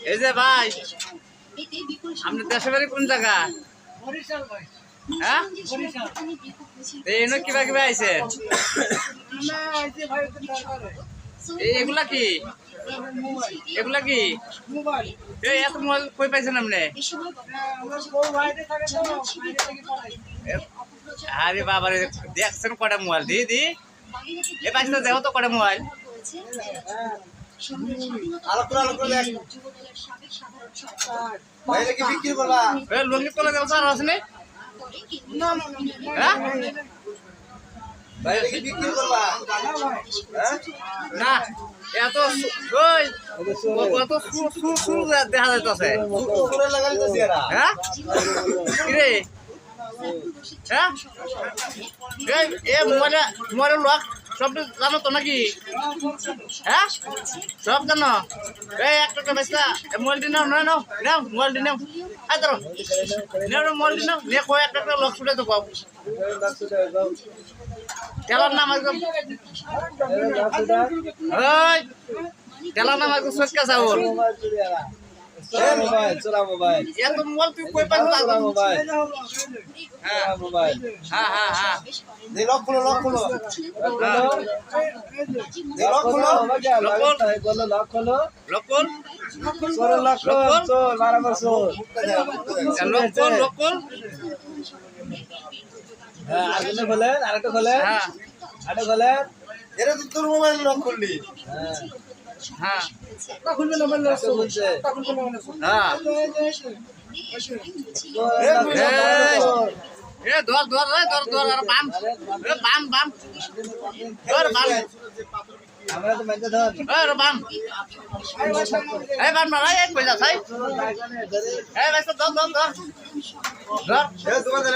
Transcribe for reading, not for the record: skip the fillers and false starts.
এই যে ভাই আপনি দেশে বাড়ি কোন জায়গা? হ্যাঁ কিবা কিবা আইছে এগুলা কি এগুলা কি এই এত মোবাইল কই পাইছেন আপনি? আরে বাবা রে দেখছেন কটা মোবাইল দি এ পাইছে দেখো তো কটা মোবাইল লুঙ্গি তলে দেবো স্যার আসেনি না এত কত দেখা যাইতেছে হ্যাঁ কিরে হ্যাঁ এ মোবাইলের লক সব জানো তো নাকি? হ্যাঁ সব জানো? এই একটা বেসা মোবাইলটি নাও না নাও নাও মোবাইলটি নাও আয় ধরো নাও মোবাইলটি নাও নিয়ে কয় একটা লক ছুটে তো পাও তেলার নাম একদম ওই তেলার নাম একদম সটকা চাউল মোবাইল চলা মোবাইল এত মোবাইল তুই কই পাইছ মোবাইল হ্যাঁ মোবাইল হ্যাঁ হ্যাঁ হ্যাঁ লক খুলো লক খুলো লক খুলো লক খুলো লকুল সরে লক খুলো চল বারবার চল লকুল হ্যাঁ আরেকটা খোলেন আরেকটা খোলেন হ্যাঁ আরেকটা খোলেন এরা তো তোর মোবাইল লক করলি হ্যাঁ হ্যাঁ খুলবে না মোবাইল লক করছে হ্যাঁ এ দর দর রে দর দর আর বাম এ বাম বাম দর বাম আমরা তো মেনতে ধর এ বাম এ বাম না এই কই যা ছাই এ বেশ দর দর দর দর এ তোমাদের